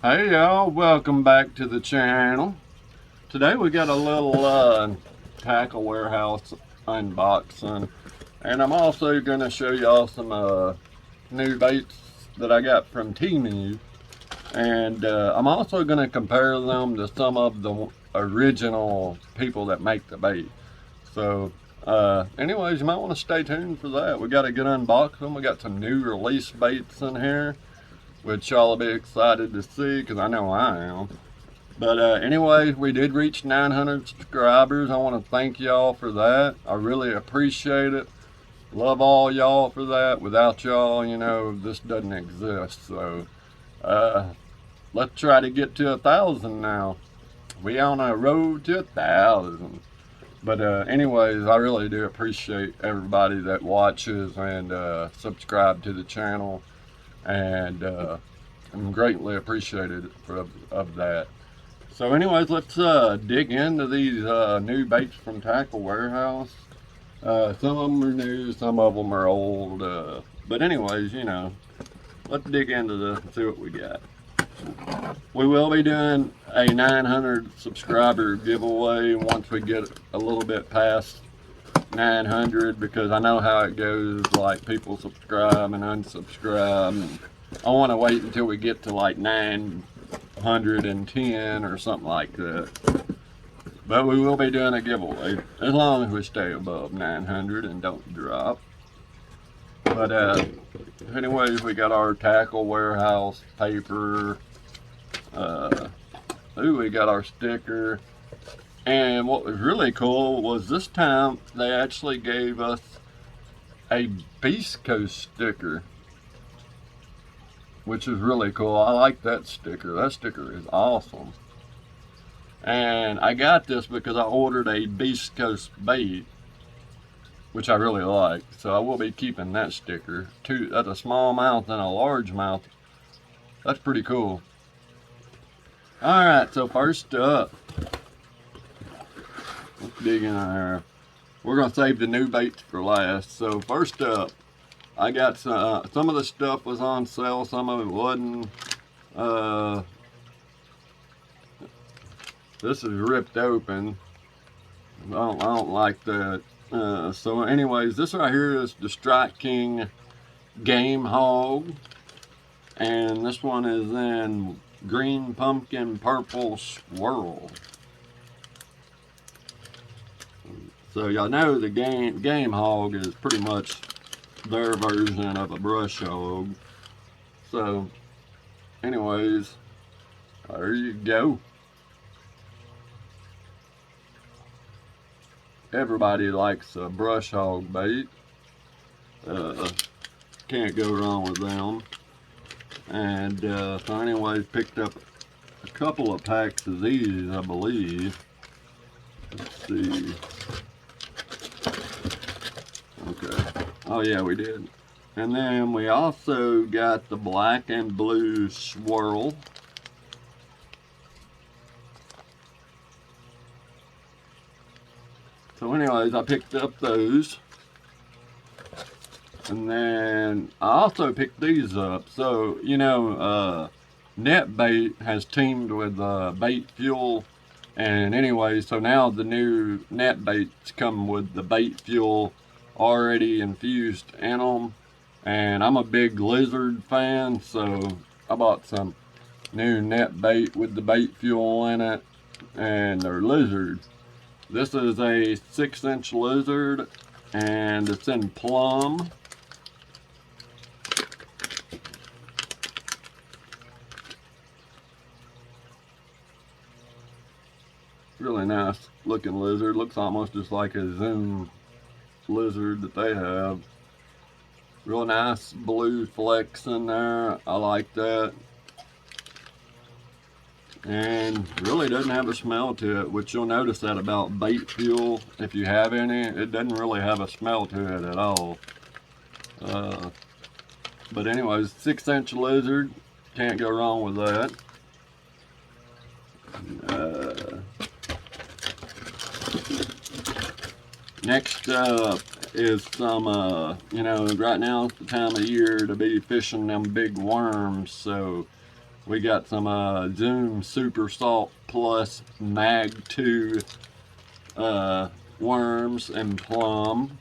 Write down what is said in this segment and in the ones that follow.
Hey y'all, welcome back to the channel. Today we got a little tackle warehouse unboxing, and I'm also going to show y'all some new baits that I got from Temu, and I'm also going to compare them to some of the original people that make the bait. So anyways, you might want to stay tuned for that. We got a good unboxing. We got some new release baits in here, which y'all will be excited to see because I know I am. But anyways, we did reach 900 subscribers. I want to thank y'all for that. I really appreciate it. Love all y'all for that. Without y'all, you know, this doesn't exist. So let's try to get to 1,000 now. We on a road to 1,000. But anyways, I really do appreciate everybody that watches and subscribe to the channel, and I'm greatly appreciated of that. So anyways, let's dig into these new baits from Tackle Warehouse. Some of them are new, some of them are old. But anyways, you know, let's dig into this and see what we got. We will be doing a 900 subscriber giveaway once we get a little bit past 900, because I know how it goes, like people subscribe and unsubscribe, and I want to wait until we get to like 910 or something like that. But we will be doing a giveaway as long as we stay above 900 and don't drop. But anyways, we got our Tackle Warehouse paper. We got our sticker. And what was really cool was this time they actually gave us a Beast Coast sticker, which is really cool. I like that sticker. That sticker is awesome. And I got this because I ordered a Beast Coast bait, which I really like. So I will be keeping that sticker. That's a small mouth and a large mouth. That's pretty cool. Alright, so first up, let's dig in there. We're going to save the new baits for last. So first up, I got some of the stuff was on sale, some of it wasn't. This is ripped open. I don't like that. So anyways, this right here is the Strike King Game Hog. And this one is in green pumpkin purple swirl. So y'all know the game hog is pretty much their version of a brush hog. So anyways, there you go. Everybody likes a brush hog bait. Can't go wrong with them. And so anyways, picked up a couple of packs of these, I believe. Let's see. Okay. Oh yeah, we did. And then we also got the black and blue swirl. So anyways, I picked up those. And then I also picked these up. So, you know, NetBait has teamed with Bait Fuel. And anyway, so now the new NetBaits come with the Bait Fuel already infused in them. And I'm a big lizard fan, so I bought some new NetBait with the Bait Fuel in it. And they're lizards. This is a 6-inch lizard, and it's in plum. Really nice looking lizard. Looks almost just like a Zoom lizard that they have. Real nice blue flecks in there. I like that. And really doesn't have a smell to it, which you'll notice that about Bait Fuel. If you have any, it doesn't really have a smell to it at all. But anyways, 6-inch lizard. Can't go wrong with that. Next up is some, you know, right now it's the time of year to be fishing them big worms. So We got some Zoom Super Salt Plus Mag 2 worms and plum.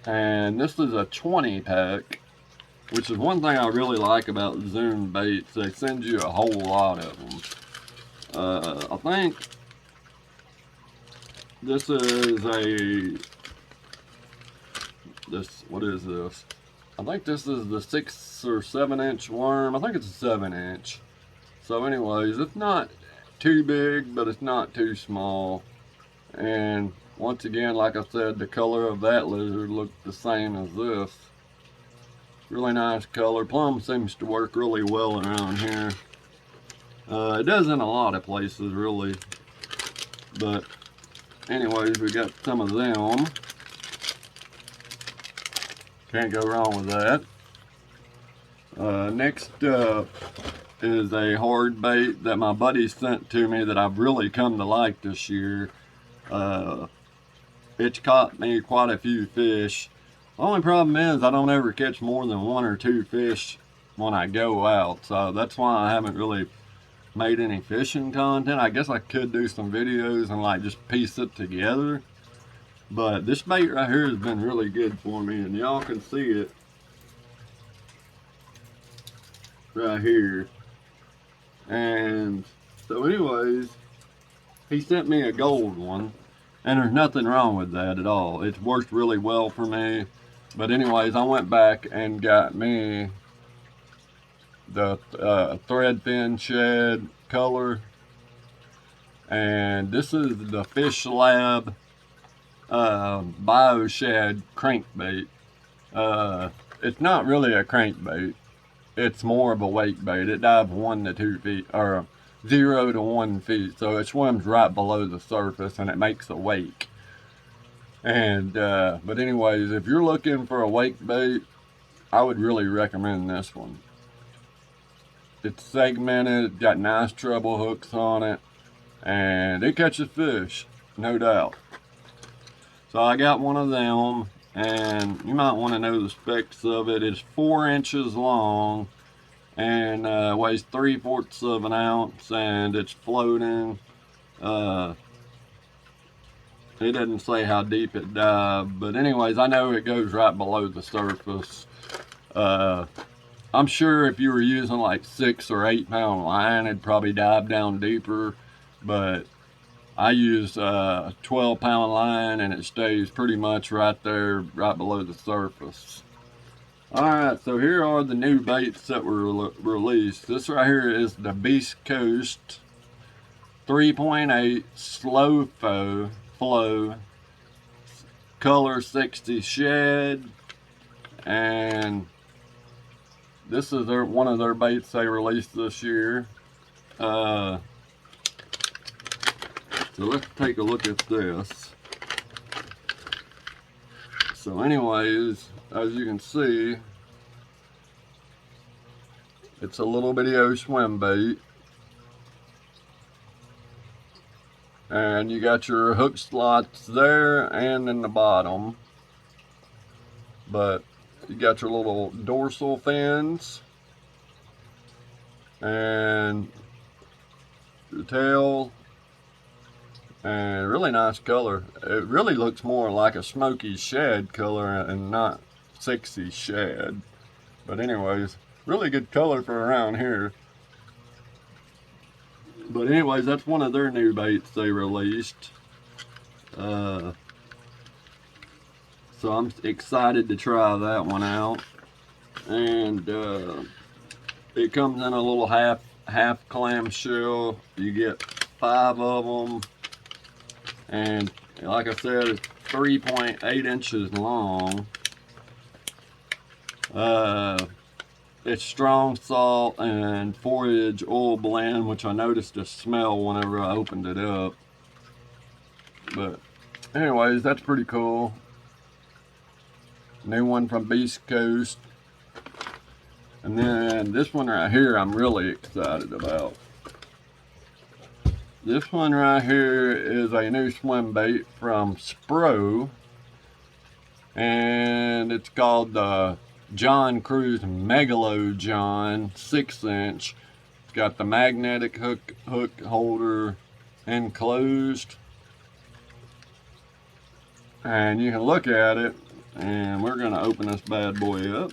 And this is a 20 pack, which is one thing I really like about Zoom baits. They send you a whole lot of them. I think this is what is this? I think this is the 6 or 7 inch worm. I think it's a 7 inch. So anyways, it's not too big, but it's not too small. And once again, like I said, the color of that lizard looked the same as this. Really nice color. Plum seems to work really well around here. It does in a lot of places, really. But anyways, we got some of them. Can't go wrong with that. Next up is a hard bait that my buddy sent to me that I've really come to like this year. It's caught me quite a few fish. The only problem is I don't ever catch more than 1 or 2 fish when I go out, so that's why I haven't really made any fishing content. I guess I could do some videos and like just piece it together, but this bait right here has been really good for me, and y'all can see it right here. And so anyways, he sent me a gold one, and there's nothing wrong with that at all. It's worked really well for me. But anyways, I went back and got me the thread fin shed color, and this is the Fish Lab bio shad crankbait. It's not really a crankbait, it's more of a wake bait. It dives 1 to 2 feet, or 0 to 1 feet, so it swims right below the surface and it makes a wake. And but anyways, if you're looking for a wake bait, I would really recommend this one. It's segmented, got nice treble hooks on it, and it catches fish, no doubt. So I got one of them, and you might want to know the specs of it. It's 4 inches long and weighs 3/4 of an ounce, and it's floating. It doesn't say how deep it dived, but anyways, I know it goes right below the surface. I'm sure if you were using like 6 or 8 pound line, it'd probably dive down deeper, but I use 12 pound line and it stays pretty much right there, right below the surface. Alright, so here are the new baits that were released. This right here is the Beast Coast 3.8 slow flow color 60 shad, and this is one of their baits they released this year. So let's take a look at this. So anyways, as you can see, it's a little bitty swim bait. And you got your hook slots there and in the bottom. But you got your little dorsal fins and your tail, and really nice color. It really looks more like a smoky shad color and not 60 shad. But anyways, really good color for around here. But anyways, that's one of their new baits they released. So I'm excited to try that one out. And it comes in a little half clamshell. You get 5 of them. And like I said, it's 3.8 inches long. It's strong salt and forage oil blend, which I noticed a smell whenever I opened it up. But anyways, that's pretty cool. New one from Beast Coast. And then this one right here I'm really excited about. This one right here is a new swim bait from Spro, and it's called the John Cruz Megalo John 6-inch. It's got the magnetic hook holder enclosed, and you can look at it. And we're gonna open this bad boy up.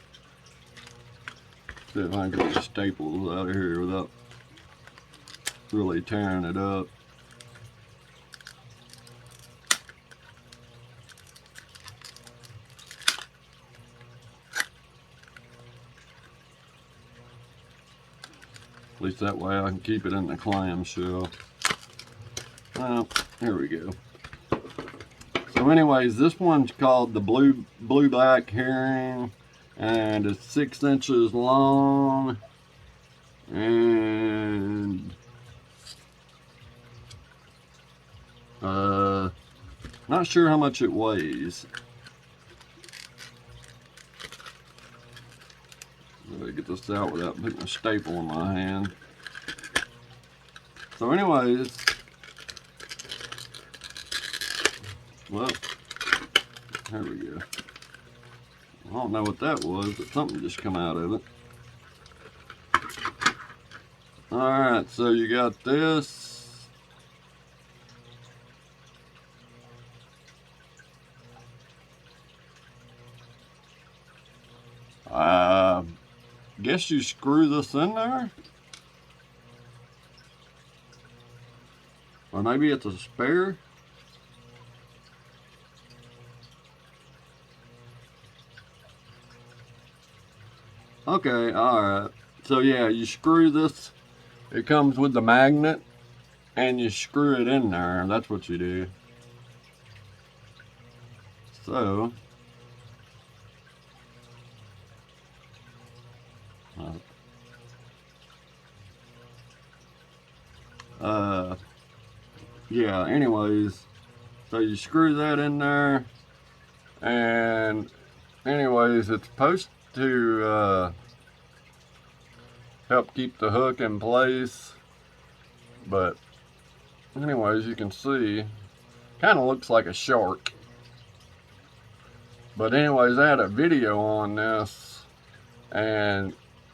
See if I can get the staples out of here without really tearing it up. At least that way I can keep it in the clamshell. Well, here we go. So anyways, this one's called the blue black herring, and it's 6 inches long, and not sure how much it weighs. Let me get this out without putting a staple in my hand. So anyways, well, here we go. I don't know what that was, but something just come out of it. Alright, so you got this. Guess you screw this in there? Or maybe it's a spare? Okay, alright. So yeah, you screw this. It comes with the magnet, and you screw it in there. That's what you do. So yeah, anyways, so you screw that in there, and anyways, it's supposed to help keep the hook in place, but anyways, you can see kind of looks like a shark. But anyways, I had a video on this, and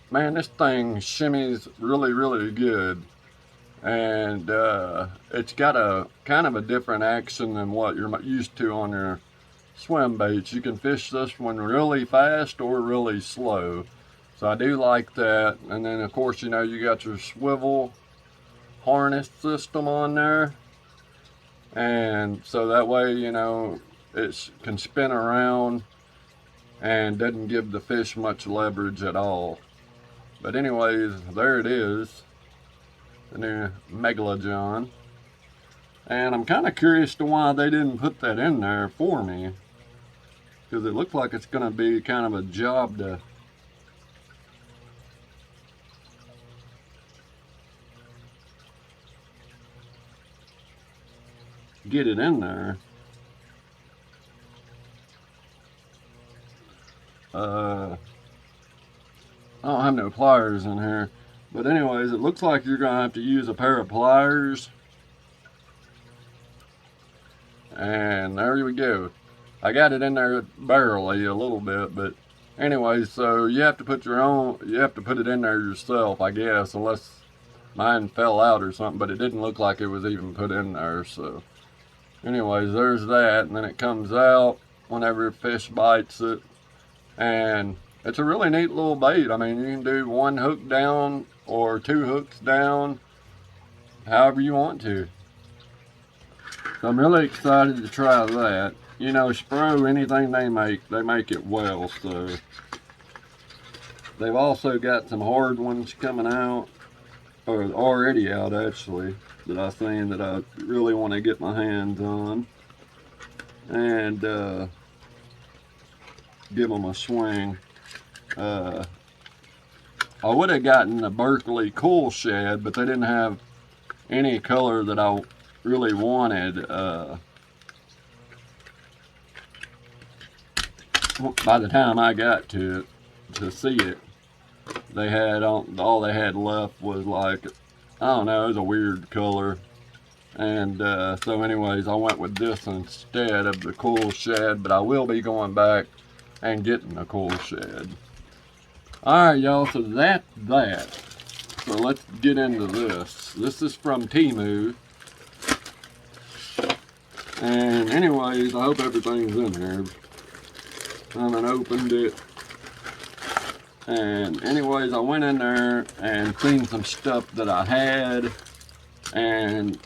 man, this thing shimmies really good. And it's got a kind of a different action than what you're used to on your swim baits. You can fish this one really fast or really slow, so I do like that. And then of course, you know, you got your swivel harness system on there, and so that way, you know, it can spin around and doesn't give the fish much leverage at all. But anyways, there it is, the new Megalodon. And I'm kind of curious to why they didn't put that in there for me, because it looks like it's going to be kind of a job to get it in there. I don't have no pliers in here, but anyways, it looks like you're gonna have to use a pair of pliers. And there we go. I got it in there barely a little bit, but anyway, so you have to put it in there yourself, I guess, unless mine fell out or something, but it didn't look like it was even put in there. So anyways, there's that, and then it comes out whenever a fish bites it. And it's a really neat little bait. I mean, you can do one hook down or two hooks down, however you want to. So I'm really excited to try that. You know, Spro, anything they make it well. So they've also got some hard ones coming out, or already out actually, that I've seen that I really want to get my hands on and give them a swing. I would have gotten the Berkeley Cool Shad, but they didn't have any color that I really wanted. By the time I got to see it, they had all they had left was like, I don't know, it was a weird color. And so anyways, I went with this instead of the Cool Shad, but I will be going back and getting a Cool Shad. Alright, y'all, so that's that. So let's get into this. This is from Temu. And anyways, I hope everything's in here. I haven't opened it. And anyways, I went in there and seen some stuff that I had. And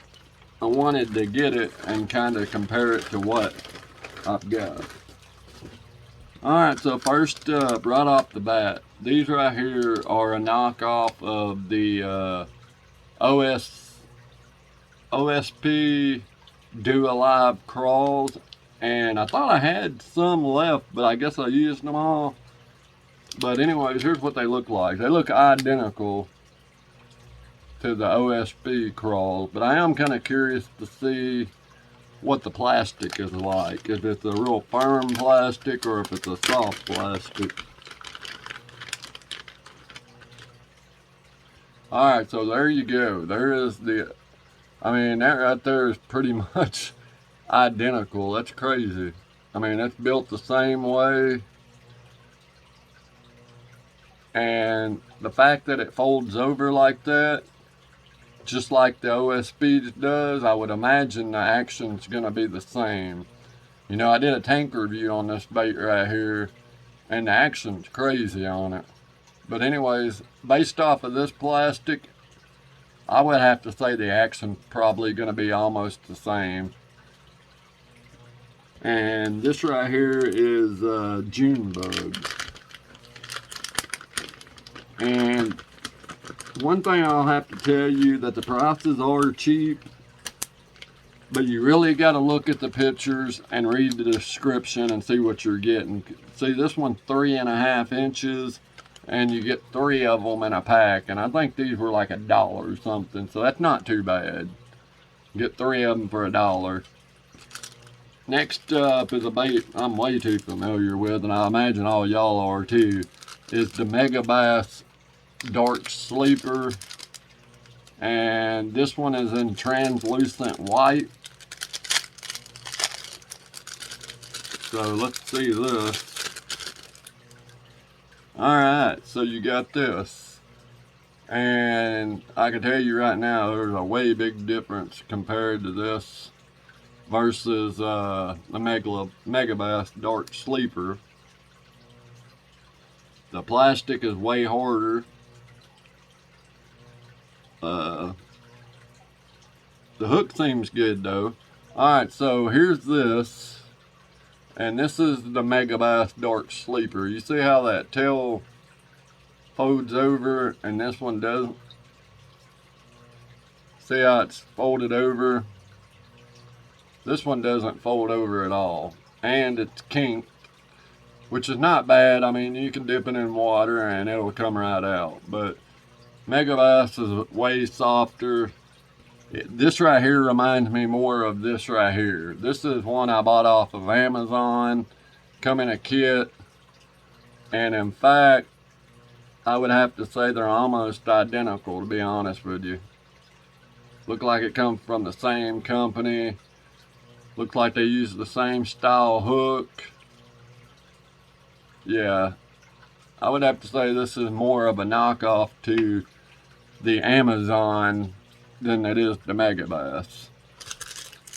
I wanted to get it and kind of compare it to what I've got. Alright, so first up, right off the bat, these right here are a knockoff of the OSP Do Alive crawls, and I thought I had some left, but I guess I used them all. But anyways, here's what they look like. They look identical to the OSP crawls, but I am kind of curious to see what the plastic is like. If it's a real firm plastic or if it's a soft plastic. Alright, so there you go. There is the, I mean, that right there is pretty much identical. That's crazy. I mean, it's built the same way. And the fact that it folds over like that, just like the OSP does, I would imagine the action's gonna be the same. You know, I did a tank review on this bait right here, and the action's crazy on it. But anyways, based off of this plastic, I would have to say the action's probably gonna be almost the same. And this right here is June bug. And one thing I'll have to tell you, that the prices are cheap, but you really got to look at the pictures and read the description and see what you're getting. See, this one's 3.5 inches, and you get 3 of them in a pack, and I think these were like $1 or something, so that's not too bad. You get 3 of them for $1. Next up is a bait I'm way too familiar with, and I imagine all y'all are too, is the Mega Bass Dark Sleeper, and this one is in translucent white. So let's see this. Alright, so you got this, and I can tell you right now there's a way big difference compared to this versus the Mega Bass Dark Sleeper. The plastic is way harder. The hook seems good though. Alright, so here's this. And this is the Mega Bass Dark Sleeper. You see how that tail folds over and this one doesn't? See how it's folded over? This one doesn't fold over at all. And it's kinked, which is not bad. I mean, you can dip it in water and it'll come right out. But Mega Bass is way softer. This right here reminds me more of this right here. This is one I bought off of Amazon, come in a kit, and in fact, I would have to say they're almost identical, to be honest with you. Look like it comes from the same company. Looks like they use the same style hook. Yeah, I would have to say this is more of a knockoff to the Amazon than it is the Mega Bass.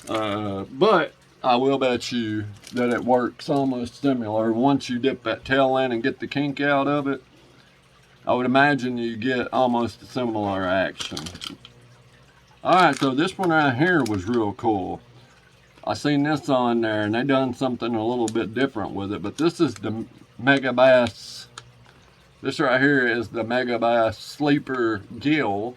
But I will bet you that it works almost similar. Once you dip that tail in and get the kink out of it, I would imagine you get almost a similar action. Alright, so this one right here was real cool. I seen this on there and they done something a little bit different with it, but this is the Mega Bass. This right here is the Mega Bass Sleeper Gill.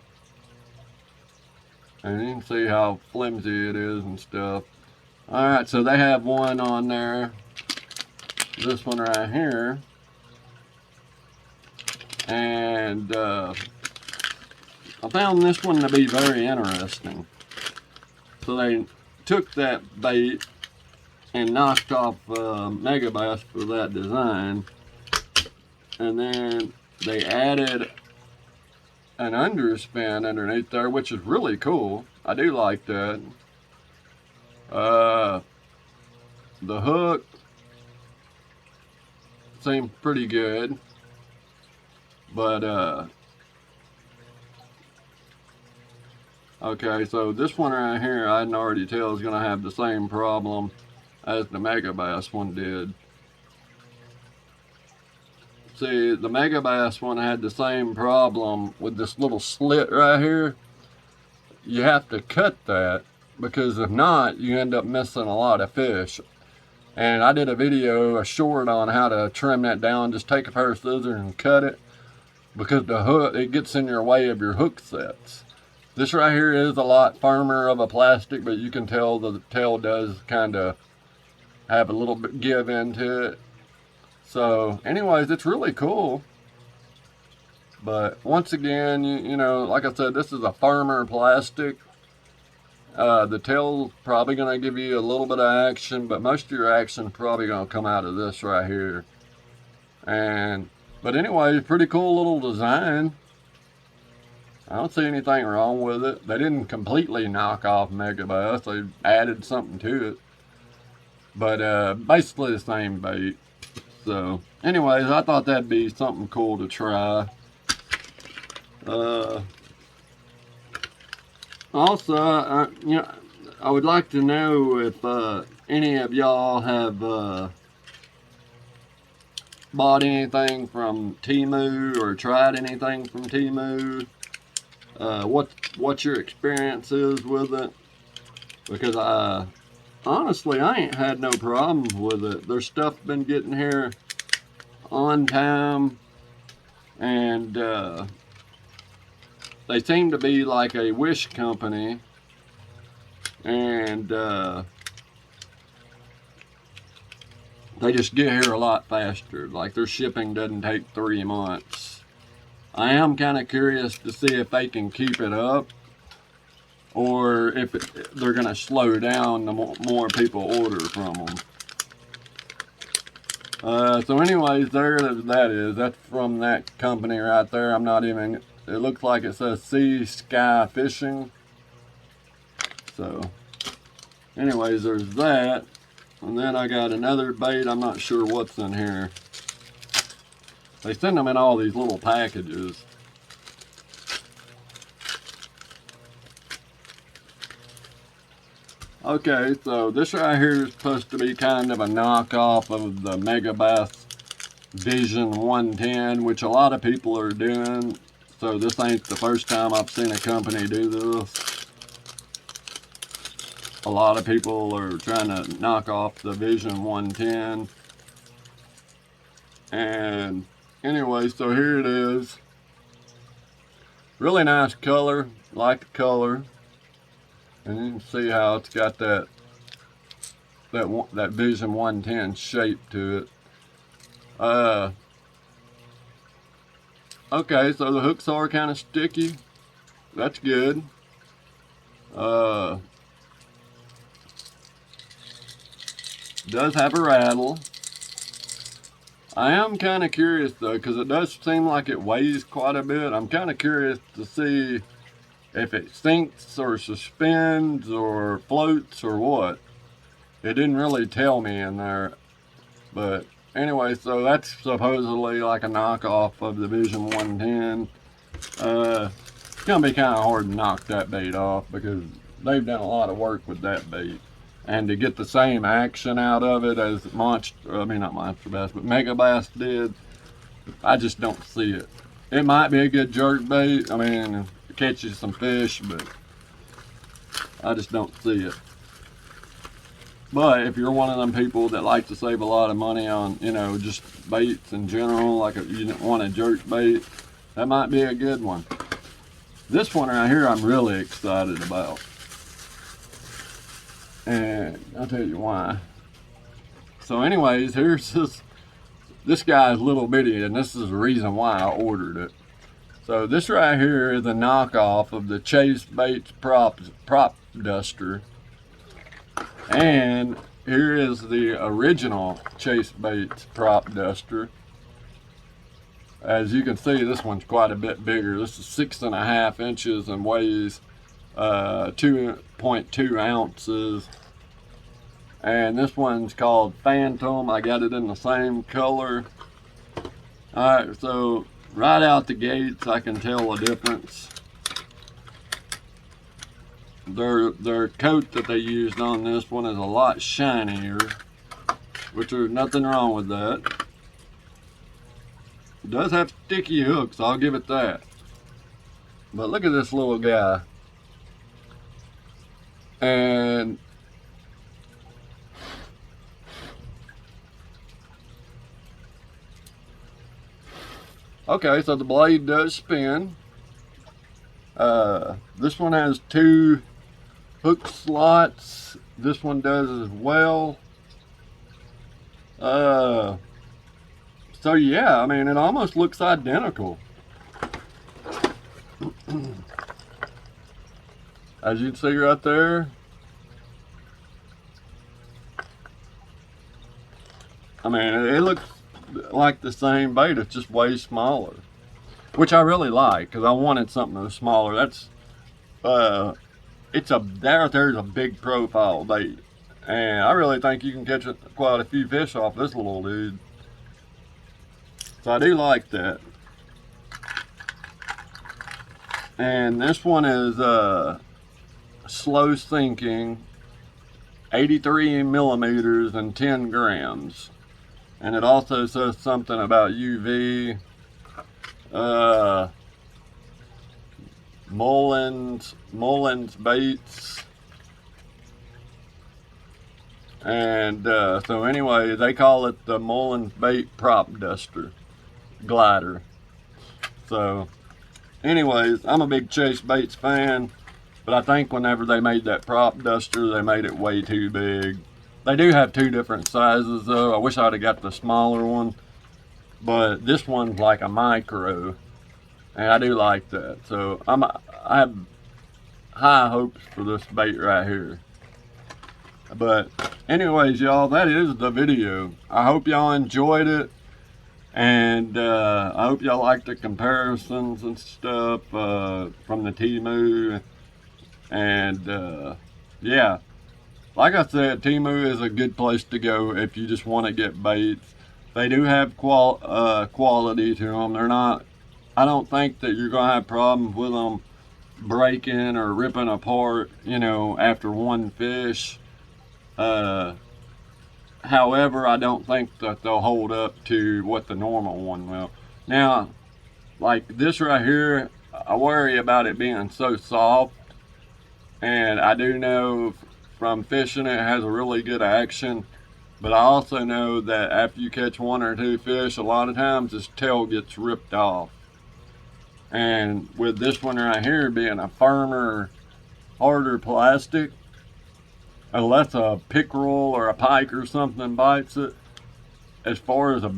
And you can see how flimsy it is and stuff. Alright, so they have one on there. This one right here. And I found this one to be very interesting. So they took that bait and knocked off Mega Bass for that design. And then they added an underspin underneath there, which is really cool. I do like that. The hook seemed pretty good. But okay, so this one right here, I can already tell is gonna have the same problem as the Megabass one did. See, the Megabass one had the same problem with this little slit right here. You have to cut that, because if not, you end up missing a lot of fish. And I did a video, a short, on how to trim that down. Just take a pair of scissors and cut it, because the hook, it gets in your way of your hook sets. This right here is a lot firmer of a plastic, but you can tell the tail does kind of have a little bit give into it. So anyways, it's really cool. But once again, you know, like I said, this is a firmer plastic. The tail's probably going to give you a little bit of action, but most of your action is probably going to come out of this right here. But anyway, pretty cool little design. I don't see anything wrong with it. They didn't completely knock off Megabass. They added something to it. But basically the same bait. So anyways, I thought that'd be something cool to try. Also, you know, I would like to know if any of y'all have bought anything from Temu or tried anything from Temu. What your experience is with it? Because honestly, I ain't had no problems with it. Their stuff been getting here on time, and they seem to be like a Wish company, and they just get here a lot faster. Like, their shipping doesn't take 3 months. I am kind of curious to see if they can keep it up, or if they're going to slow down the more people order from them. So anyways, there that is. That's from that company right there. I'm not even, it looks like it says Sea Sky Fishing. So anyways, there's that. And then I got another bait. I'm not sure what's in here. They send them in all these little packages. Okay, so this right here is supposed to be kind of a knockoff of the Megabass Vision 110, which a lot of people are doing. So this ain't the first time I've seen a company do this. A lot of people are trying to knock off the Vision 110. And anyway, so here it is. Really nice color, like the color. And you can see how it's got that Vision 110 shape to it. Okay, so the hooks are kind of sticky. That's good. Does have a rattle. I am kind of curious though, because it does seem like it weighs quite a bit. I'm kind of curious to see if it sinks or suspends or floats or what. It didn't really tell me in there. But anyway, so that's supposedly like a knockoff of the Vision 110. It's going to be kind of hard to knock that bait off, because they've done a lot of work with that bait. And to get the same action out of it as not Monster Bass, but Megabass did, I just don't see it. It might be a good jerk bait. I mean, it catches some fish, but I just don't see it. But if you're one of them people that like to save a lot of money on, you know, just baits in general, like if you didn't want a jerk bait, that might be a good one. This one right here, I'm really excited about. And I'll tell you why. So anyways, here's this guy's little bitty, and this is the reason why I ordered it. So this right here is a knockoff of the Chase Baits prop duster. And here is the original Chase Baits prop duster. As you can see, this one's quite a bit bigger. This is 6.5 inches and weighs 2.2 ounces. And this one's called Phantom. I got it in the same color. Alright, so right out the gates, I can tell a difference. Their coat that they used on this one is a lot shinier, which there's nothing wrong with that. It does have sticky hooks, I'll give it that. But look at this little guy. And okay, so the blade does spin. This one has 2 hook slots. This one does as well. So yeah, I mean, it almost looks identical. As you can see right there. I mean, it looks like the same bait, it's just way smaller. Which I really like, because I wanted something that was smaller. That's, there's a big profile bait. And I really think you can catch quite a few fish off this little dude. So I do like that. And this one is slow sinking, 83 millimeters and 10 grams. And it also says something about UV. Mullen's baits. And so anyway, they call it the Mullen's bait prop duster glider. So anyways, I'm a big Chase Baits fan, but I think whenever they made that prop duster, they made it way too big. They do have 2 different sizes though. I wish I'd have got the smaller one, but this one's like a micro, and I do like that. So I have high hopes for this bait right here. But anyways, y'all, that is the video. I hope y'all enjoyed it. And I hope y'all like the comparisons and stuff from the Temu. And yeah, like I said, Temu is a good place to go if you just want to get baits. They do have quality to them. They're not, I don't think that you're going to have problems with them breaking or ripping apart, you know, after one fish. However, I don't think that they'll hold up to what the normal one will. Now, like this right here, I worry about it being so soft. And I do know from fishing it has a really good action. But I also know that after you catch 1 or 2 fish, a lot of times this tail gets ripped off. And with this one right here being a firmer, harder plastic, unless a pickerel or a pike or something bites it, as far as a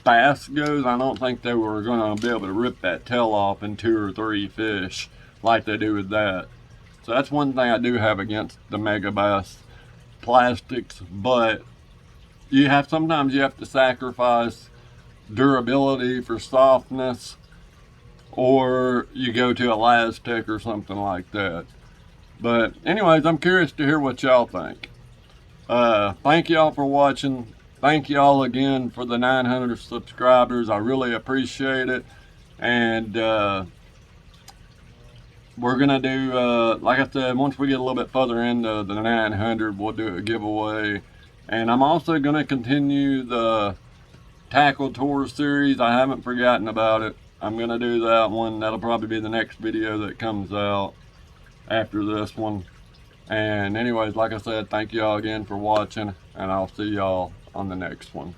bass goes, I don't think they were going to be able to rip that tail off in 2 or 3 fish like they do with that. So that's one thing I do have against the Mega Bass plastics, but sometimes you have to sacrifice durability for softness, or you go to a Lastec or something like that. But anyways, I'm curious to hear what y'all think. Thank y'all for watching. Thank y'all again for the 900 subscribers. I really appreciate it. And we're gonna do, like I said, once we get a little bit further into the 900, we'll do a giveaway. And I'm also gonna continue the tackle tour series. I haven't forgotten about it. I'm gonna do that one. That'll probably be the next video that comes out after this one. And anyways, like I said, thank y'all again for watching, and I'll see y'all on the next one.